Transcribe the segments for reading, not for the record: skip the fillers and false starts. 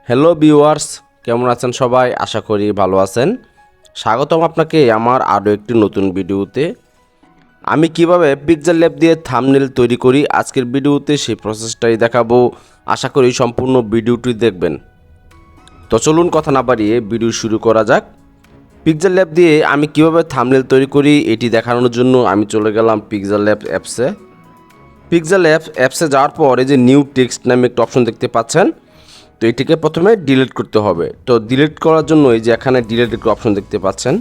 Hello viewers, কেমন আছেন সবাই? আশা করি ভালো আছেন। স্বাগতম আপনাকে আমার আরও একটি নতুন ভিডিওতে। আমি কিভাবে পিক্সেল ল্যাব দিয়ে থাম্বনেল তৈরি করি আজকের ভিডিওতে সেই প্রসেসটাই দেখাবো। আশা করি সম্পূর্ণ ভিডিওটি দেখবেন। তো চলুন কথা না বাড়িয়ে ভিডিও শুরু করা যাক। পিক্সেল ল্যাব দিয়ে আমি কিভাবে থাম্বনেল তৈরি করি এটি দেখানোর জন্য আমি চলে গেলাম পিক্সেল ল্যাব অ্যাপসে। পিক্সেল ল্যাব অ্যাপসে যাওয়ার পর এই যে নিউ টেক্সট নামে একটা অপশন দেখতে পাচ্ছেন, তো এটিকে প্রথমে ডিলিট করতে হবে। তো ডিলিট করার জন্য এই যে এখানে ডিলিট একটা অপশন দেখতে পাচ্ছেন,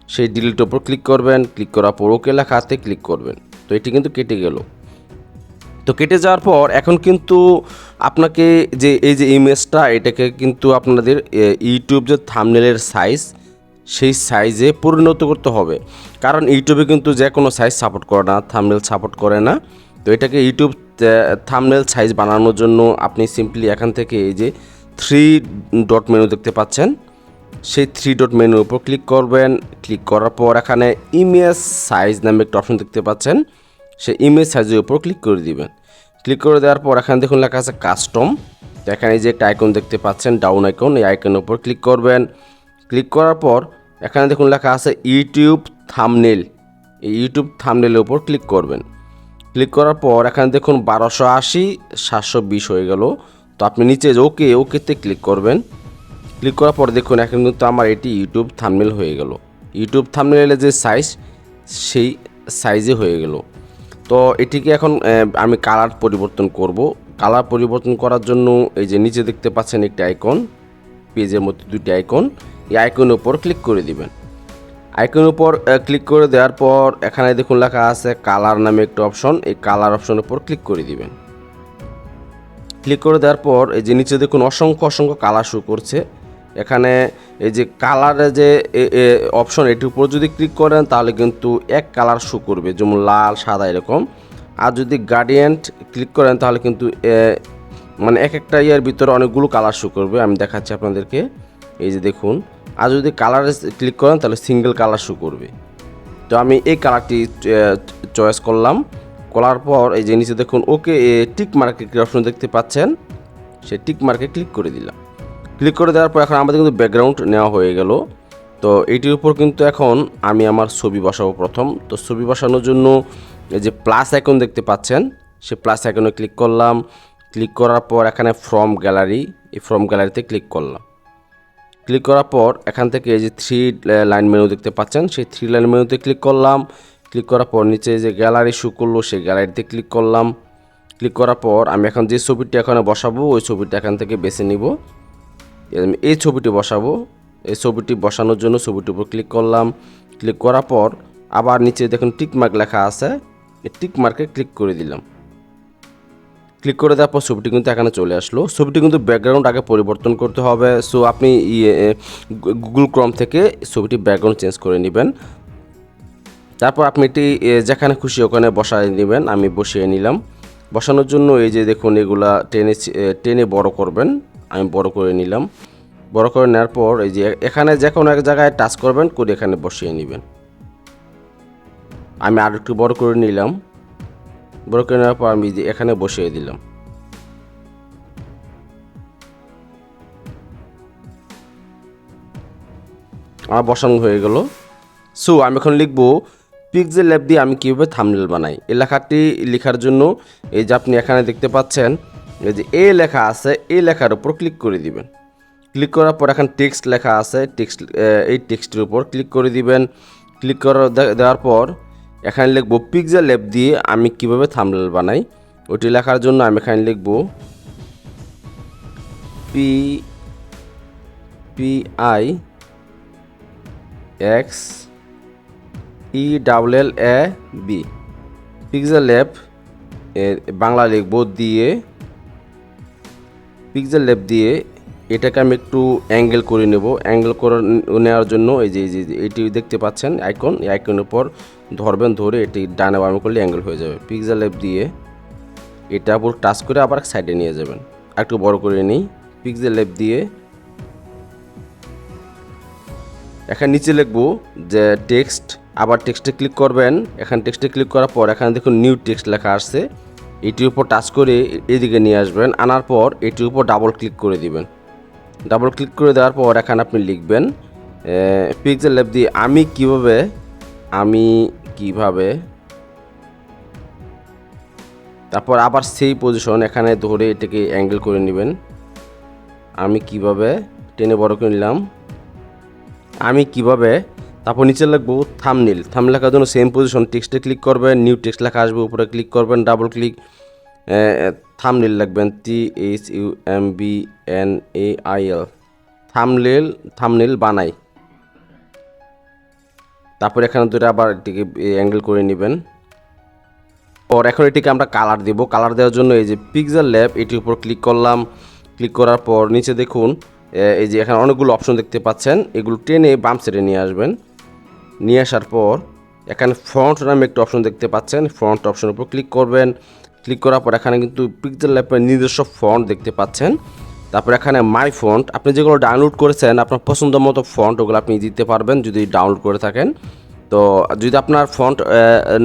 সেই ডিলিটের উপর ক্লিক করবেন। ক্লিক করার পর ওকে লেখাতে ক্লিক করবেন। তো এটি কিন্তু কেটে গেল। তো কেটে যাওয়ার পর এখন কিন্তু আপনাকে যে এই যে ইমেজটা এটাকে কিন্তু আপনাদের ইউটিউব যে থাম্বনেলের সাইজ সেই সাইজে পরিণত করতে হবে। কারণ ইউটিউবে কিন্তু যে কোনো সাইজ সাপোর্ট করে না, থাম্বনেল সাপোর্ট করে না। তো এটাকে ইউটিউব থাম্বনেল সাইজ বানানোর জন্য আপনি সিম্পলি এখান থেকে এই যে 3 ডট মেনু দেখতে পাচ্ছেন, সেই 3 ডট মেনুর উপর ক্লিক করবেন। ক্লিক করার পর এখানে ইমেজ সাইজ নামে একটা অপশন দেখতে পাচ্ছেন, সেই ইমেজ সাইজের উপর ক্লিক করে দিবেন। ক্লিক করে দেওয়ার পর এখানে দেখুন লেখা আছে কাস্টম। তো এখানে যে একটা আইকন দেখতে পাচ্ছেন, ডাউন আইকন, এই আইকনের উপর ক্লিক করবেন। ক্লিক করার পর এখানে দেখুন লেখা আছে ইউটিউব থাম্বনেল। এই ইউটিউব থাম্বনেলের উপর ক্লিক করবেন। ক্লিক করার পর এখানে দেখুন 1280 720 হয়ে গেল। তো আপনি নিচে ওকেতে ক্লিক করবেন। ক্লিক করার পর দেখুন এখন কিন্তু আমার এটি ইউটিউব থাম্বনেল হয়ে গেল। ইউটিউব থাম্বনেলের যে সাইজ সেই সাইজে হয়ে গেল। তো এটিকে এখন আমি কালার পরিবর্তন করব। কালার পরিবর্তন করার জন্য এই যে নিচে দেখতে পাচ্ছেন একটি আইকন, পেজের মধ্যে দুটি আইকন, এই আইকনের উপর ক্লিক করে দিবেন। আইকনের উপর ক্লিক করে দেওয়ার পর এখানে দেখুন লেখা আছে কালার নামে একটা অপশন, এই কালার অপশনের উপর ক্লিক করে দিবেন। ক্লিক করে দেওয়ার পর এই যে নিচে দেখুন অসংখ্য কালার শো করছে। এখানে এই যে কালারের যে অপশন এটির উপর যদি ক্লিক করেন তাহলে কিন্তু এক কালার শো করবে, যেমন লাল সাদা এরকম। আর যদি গ্রেডিয়েন্ট ক্লিক করেন তাহলে কিন্তু মানে এক একটা ইয়ার ভিতরে অনেকগুলো কালার শো করবে। আমি দেখাচ্ছি আপনাদেরকে, এই যে দেখুন। আর যদি কালারে ক্লিক করেন তাহলে সিঙ্গেল কালার শো করবে। তো আমি এই কালারটি চয়েস করলাম। করার পর এই যে নিচে দেখুন ওকে টিক মার্কের অপশন দেখতে পাচ্ছেন, সেই টিক মার্কে ক্লিক করে দিলাম। ক্লিক করে দেওয়ার পর এখন আমাদের কিন্তু ব্যাকগ্রাউন্ড নেওয়া হয়ে গেল। তো এইটির উপর কিন্তু এখন আমি আমার ছবি বসাবো প্রথম। তো ছবি বসানোর জন্য এই যে প্লাস আইকন দেখতে পাচ্ছেন, সেই প্লাস আইকনে ক্লিক করলাম। ক্লিক করার পর এখানে ফ্রম গ্যালারি, এই ফ্রম গ্যালারিতে ক্লিক করলাম। ক্লিক করার পর এখান থেকে এই যে 3 লাইন মেনু দেখতে পাচ্ছেন, সেই 3 লাইন মেনুতে ক্লিক করলাম। ক্লিক করার পর নিচে যে গ্যালারি শো করলো সেই গ্যালারিতে ক্লিক করলাম। ক্লিক করার পর আমি এখন যে ছবিটি এখানে বসাবো ওই ছবিটা এখান থেকে বেছে নিব। এই ছবিটি বসাবো। এই ছবিটি বসানোর জন্য ছবিটির উপর ক্লিক করলাম। ক্লিক করার পর আবার নিচে দেখুন টিক মার্ক লেখা আছে, এই টিক মার্কে ক্লিক করে দিলাম। ক্লিক করে দেওয়ার পর ছবিটি কিন্তু এখানে চলে আসলো। ছবিটি কিন্তু ব্যাকগ্রাউন্ড আগে পরিবর্তন করতে হবে। সো আপনি গুগল ক্রোম থেকে ছবিটি ব্যাকগ্রাউন্ড চেঞ্জ করে নেবেন। তারপর আপনি এটি যেখানে খুশি ওখানে বসায় নেবেন। আমি বসিয়ে নিলাম। বসানোর জন্য এই যে দেখুন এগুলা টেনে বড় করবেন। আমি বড় করে নিলাম। বড় করে নেওয়ার পর এই যে এখানে যে কোনো এক জায়গায় টাচ করবেন, করে এখানে বসিয়ে নেবেন। আমি আর একটু বড় করে নিলাম। বড় করে নেওয়ার পর আমি এখানে বসিয়ে দিলাম। আমার বসানো হয়ে গেল। সো আমি এখন লিখব পিক্সেল ল্যাব দিয়ে আমি কীভাবে থাম্বনেল বানাই। এই লেখাটি লেখার জন্য এই যে আপনি এখানে দেখতে পাচ্ছেন এই যে এ লেখা আছে, এই লেখার উপর ক্লিক করে দিবেন। ক্লিক করার পর এখন টেক্সট লেখা আছে, এই টেক্সটের উপর ক্লিক করে দিবেন। ক্লিক করে দেওয়ার পর এখানে লিখব পিক্সেল ল্যাব দিয়ে আমি কিভাবে থাম্বনেল বানাই। ওটি লেখার জন্য আমি এখানে লিখব PIXELLAB, পিক্সেল ল্যাব বাংলা লিখব দিয়ে, পিক্সেল ল্যাব দিয়ে এটাকে আমি একটু অ্যাঙ্গেল করে নেব। অ্যাঙ্গেল করে নেওয়ার জন্য এই যে এটি দেখতে পাচ্ছেন আইকন, এই আইকনের উপর ধরবেন, ধরে এটি ডানে বামে করলে অ্যাঙ্গেল হয়ে যাবে। পিক্সেল ল্যাব দিয়ে এটা উপর টাচ করে আবার সাইডে নিয়ে যাবেন। একটু বড় করে নিই। পিক্সেল ল্যাব দিয়ে এখানে নিচে লিখব যে টেক্সট, আবার টেক্সটে ক্লিক করবেন। এখানে টেক্সটে ক্লিক করার পর এখানে দেখুন নিউ টেক্সট লেখা আসছে, এটির উপর টাচ করে এদিকে নিয়ে আসবেন। আনার পর এটির উপর ডাবল ক্লিক করে দিবেন। ডাবল ক্লিক করে দেওয়ার পর এখানে আপনি লিখবেন পিক্সেল ল্যাব দিয়ে আমি কিভাবে তারপর আবার সেই পজিশন এখানে ধরে এটাকে অ্যাঙ্গেল করে নেবেন। আমি কিভাবে টেনে বড় করে নিলাম। আমি কিভাবে, তারপর নিচে লিখবো থাম্বনেল লেখার জন্য সেম পজিশন, টেক্সটে ক্লিক করবেন, নিউ টেক্সট লেখা আসবে, উপরে ক্লিক করবেন, ডাবল ক্লিক, থাম্বনেল লিখবেন THUMBNAIL, থাম্বনেল বানাই। তারপর এখানে ধরে আবার এটিকে অ্যাঙ্গেল করে নেবেন। পর এখন এটিকে আমরা কালার দেব। কালার দেওয়ার জন্য এই যে পিক্সেল ল্যাব এটির উপর ক্লিক করলাম। ক্লিক করার পর নিচে দেখুন এই যে এখানে অনেকগুলো অপশন দেখতে পাচ্ছেন, এগুলো টেনে বাম সাইডে নিয়ে আসবেন। নিয়ে আসার পর এখানে ফন্ট নামে একটা অপশন দেখতে পাচ্ছেন, ফন্ট অপশনের উপর ক্লিক করবেন। ক্লিক করার পর এখানে কিন্তু পিক্সেল ল্যাবের নিজস্ব ফন্ট দেখতে পাচ্ছেন। তারপর এখানে মাই ফন্ট, আপনি যেগুলো ডাউনলোড করেছেন আপনার পছন্দ মতো ফন্ট ওগুলো আপনি দিতে পারবেন যদি ডাউনলোড করে থাকেন। তো যদি আপনার ফন্ট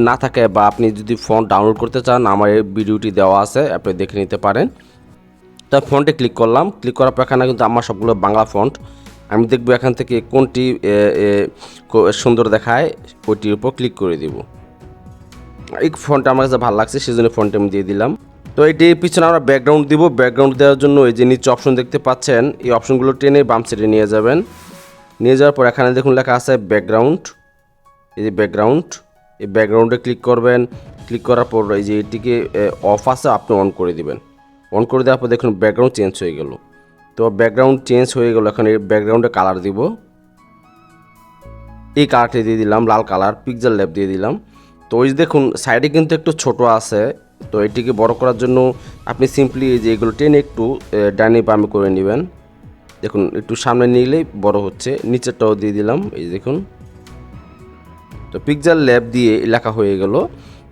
না থাকে বা আপনি যদি ফন্ট ডাউনলোড করতে চান, আমার এই ভিডিওটি দেওয়া আছে, আপনি দেখে নিতে পারেন। তো ফন্টে ক্লিক করলাম। ক্লিক করার পর এখানে কিন্তু আমার সবগুলো বাংলা ফন্ট। আমি দেখব এখান থেকে কোনটি সুন্দর দেখায়, ওইটির উপর ক্লিক করে দিব। এই ফন্টটা আমার কাছে ভালো লাগছে, সেজন্য ফন্টে আমি দিয়ে দিলাম। তো এটির পিছনে আমরা ব্যাকগ্রাউন্ড দিব। ব্যাকগ্রাউন্ড দেওয়ার জন্য এই যে নিচে অপশন দেখতে পাচ্ছেন, এই অপশনগুলো টেনে বাম সাইডে নিয়ে যাবেন। নিয়ে যাওয়ার পর এখানে দেখুন লেখা আছে ব্যাকগ্রাউন্ড, এই যে ব্যাকগ্রাউন্ড, এই ব্যাকগ্রাউন্ডে ক্লিক করবেন। ক্লিক করার পর এই যে এটিকে অফ আছে আপনি অন করে দিবেন। অন করে দেওয়ার পর দেখুন ব্যাকগ্রাউন্ড চেঞ্জ হয়ে গেল। তো ব্যাকগ্রাউন্ড চেঞ্জ হয়ে গেল, এখন এই ব্যাকগ্রাউন্ডে কালার দিব। এই কালারটি দিয়ে দিলাম লাল কালার, পিক্সেল ল্যাব দিয়ে দিলাম। তো ওই দেখুন সাইডে কিন্তু একটু ছোট আছে, তো এটিকে বড় করার জন্য আপনি সিম্পলি এই যে এগুলো টেনে একটু ডাইনে বামে করে নেবেন। দেখুন একটু সামনে নিলেই বড় হচ্ছে। নিচেরটাও দিয়ে দিলাম, এই দেখুন। তো পিক্সেল ল্যাব দিয়ে লেখা হয়ে গেল।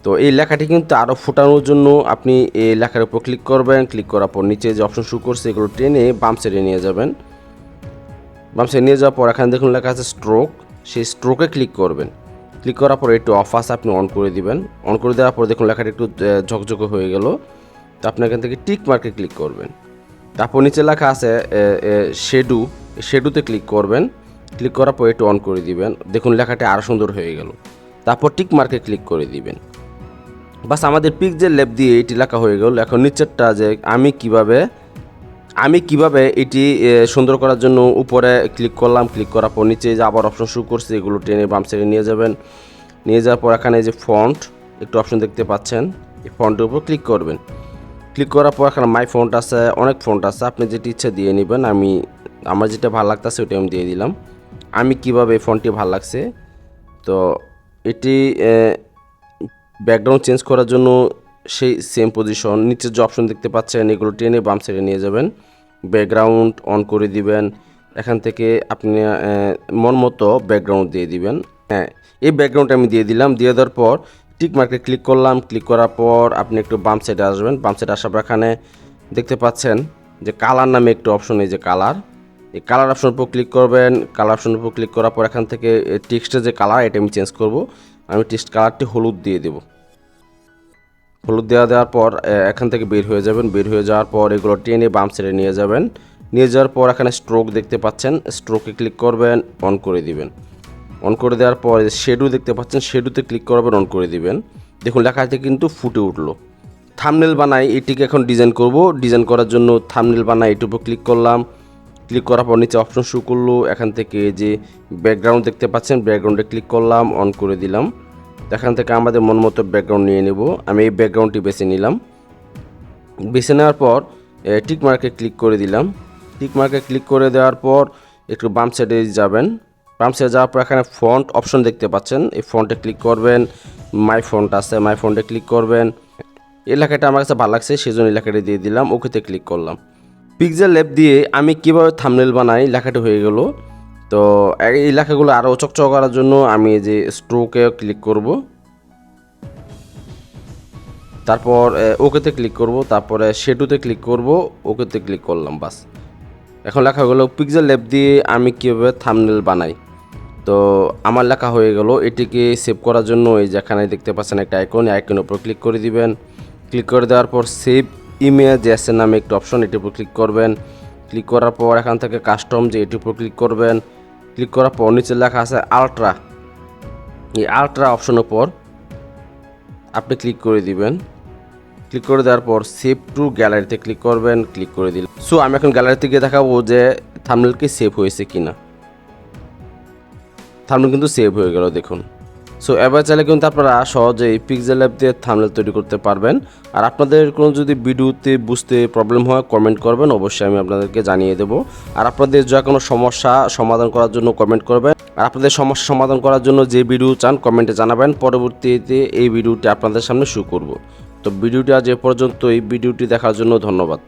তো এই লেখাটি কিন্তু আরও ফোটানোর জন্য আপনি এই লেখার উপর ক্লিক করবেন। ক্লিক করার পর নিচে যে অপশন শো করছে এগুলো টেনে বাম সাইডে নিয়ে যাবেন। বাম সাইডে নিয়ে যাওয়ার পর এখানে দেখুন লেখা আছে স্ট্রোক, সেই স্ট্রোকে ক্লিক করবেন। ক্লিক করার পর একটু অফ আছে আপনি অন করে দিবেন। অন করে দেওয়ার পর দেখুন লেখাটা একটু ঝকঝকে হয়ে গেল। তো আপনি এখান থেকে টিক মার্কে ক্লিক করবেন। তারপর নিচে লেখা আছে শেডুতে ক্লিক করবেন। ক্লিক করার পর একটু অন করে দিবেন। দেখুন লেখাটা আরও সুন্দর হয়ে গেল। তারপর টিক মার্কে ক্লিক করে দিবেন। বাস আমাদের পিক্সেল ল্যাব দিয়ে এটি লেখা হয়ে গেল। এখন নিচেরটা যে আমি কিভাবে এটি সুন্দর করার জন্য উপরে ক্লিক করলাম। ক্লিক করার পর নিচে যে আবার অপশন শুরু করছে এগুলো টেনে বাম সাইডে নিয়ে যাবেন। নিয়ে যাওয়ার পর এখানে যে ফন্ট একটু অপশন দেখতে পাচ্ছেন, এই ফন্টের উপর ক্লিক করবেন। ক্লিক করার পর এখানে মাই ফন্ট আছে, অনেক ফন্ট আছে, আপনি যেটি ইচ্ছা দিয়ে নেবেন। আমার যেটা ভালো লাগতেছে ওইটা আমি দিয়ে দিলাম। আমি কিভাবে এই ফন্টটি ভালো লাগছে। তো এটি ব্যাকগ্রাউন্ড চেঞ্জ করার জন্য সেই সেম পজিশন, নিচে যে অপশন দেখতে পাচ্ছেন এগুলো টেনে বাম সাইডে নিয়ে যাবেন। ব্যাকগ্রাউন্ড অন করে দিবেন। এখান থেকে আপনি মন মতো ব্যাকগ্রাউন্ড দিয়ে দিবেন। হ্যাঁ, এই ব্যাকগ্রাউন্ড আমি দিয়ে দিলাম। দিয়ে দেওয়ার পর টিক মার্কে ক্লিক করলাম। ক্লিক করার পর আপনি একটু বাম সাইডে আসবেন। বাম সাইডে আসার পর এখানে দেখতে পাচ্ছেন যে কালার নামে একটু অপশন, এই যে কালার, এই কালার অপশনের উপর ক্লিক করবেন। কালার অপশনের উপর ক্লিক করার পর এখান থেকে টেক্সটের যে কালার এটা আমি চেঞ্জ করব। আমি টেক্সট কালারটি হলুদ দিয়ে দেব। হলুদ দেওয়ার পর এখান থেকে বের হয়ে যাবেন। বের হয়ে যাওয়ার পর এগুলো টেনে বাম সাইডে নিয়ে যাবেন। নিয়ে যাওয়ার পর এখানে স্ট্রোক দেখতে পাচ্ছেন, স্ট্রোকে ক্লিক করবেন, অন করে দিবেন। অন করে দেওয়ার পর শেডু দেখতে পাচ্ছেন, শেডুতে ক্লিক করবেন, অন করে দিবেন। দেখুন লেখাটি কিন্তু ফুটে উঠলো। থাম্বনেল বানাই এটিকে এখন ডিজাইন করব। ডিজাইন করার জন্য থাম্বনেল বানাই এটির উপর ক্লিক করলাম। ক্লিক করার পর নিচে অপশন শো করলো। এখান থেকে যে ব্যাকগ্রাউন্ড দেখতে পাচ্ছেন, ব্যাকগ্রাউন্ডে ক্লিক করলাম, অন করে দিলাম। এখান থেকে আমাদের মন মতো ব্যাকগ্রাউন্ড নিয়ে নেব। আমি এই ব্যাকগ্রাউন্ডটি বেছে নিলাম। বেছে নেওয়ার পর টিক মার্কে ক্লিক করে দিলাম। টিক মার্কে ক্লিক করে দেওয়ার পর একটু বাম সাইডে যাবেন। বাম সাইডে যাওয়ার পর এখানে ফন্ট অপশন দেখতে পাচ্ছেন, এই ফন্টে ক্লিক করবেন। মাই ফন্ট আছে, মাই ফন্টে ক্লিক করবেন। এই লেখাটা আমার কাছে ভালো লাগছে, সেজন্য এই লেখাটা দিয়ে দিলাম। ওকেতে ক্লিক করলাম। পিক্সেল ল্যাব দিয়ে আমি কীভাবে থাম্বনেল বানাই লেখাটা হয়ে গেল। তো এই লেখাগুলো আরও চকচক করার জন্য আমি এই যে স্ট্রোকে ক্লিক করব। তারপর ওকেতে ক্লিক করব। তারপরে শেডুতে ক্লিক করব, ওকেতে ক্লিক করলাম। বাস এখন লেখাগুলো পিক্সেল ল্যাব দিয়ে আমি কীভাবে থাম্বনেল বানাই। তো আমার লেখা হয়ে গেল। এটিকে সেভ করার জন্য এই যেখানে দেখতে পাচ্ছেন একটা আইকন, আইকনের উপর ক্লিক করে দিবেন। ক্লিক করে দেওয়ার পর সেভ ইমেজ এস নামে একটা অপশন, এটির উপর ক্লিক করবেন। ক্লিক করার পর এখান থেকে কাস্টম যে এটির উপর ক্লিক করবেন। ক্লিক করার পর নিচে লেখা আছে আলট্রা, এই আলট্রা অপশনের পর আপনি ক্লিক করে দিবেন। ক্লিক করে দেওয়ার পর সেভ টু গ্যালারিতে ক্লিক করবেন, ক্লিক করে দিলেন। সো আমি এখন গ্যালারিতে গিয়ে দেখাবো যে থাম্বনেল কি সেভ হয়েছে কিনা। থাম্বনেল কিন্তু সেভ হয়ে গেল দেখুন। সো এবার চাইলে কিন্তু আপনারা সহজেই পিক্সেলল্যাব দিয়ে থাম্বনেল তৈরি করতে পারবেন। আর আপনাদের কোনো যদি ভিডিওতে বুঝতে প্রবলেম হয় কমেন্ট করবেন, অবশ্যই আমি আপনাদেরকে জানিয়ে দেবো। আর আপনাদের যা কোনো সমস্যা সমাধান করার জন্য কমেন্ট করবেন। আর আপনাদের সমস্যা সমাধান করার জন্য যে ভিডিও চান কমেন্টে জানাবেন, পরবর্তীতে এই ভিডিওটি আপনাদের সামনে শো করব। তো ভিডিওটি আজ এ পর্যন্ত, এই ভিডিওটি দেখার জন্য ধন্যবাদ।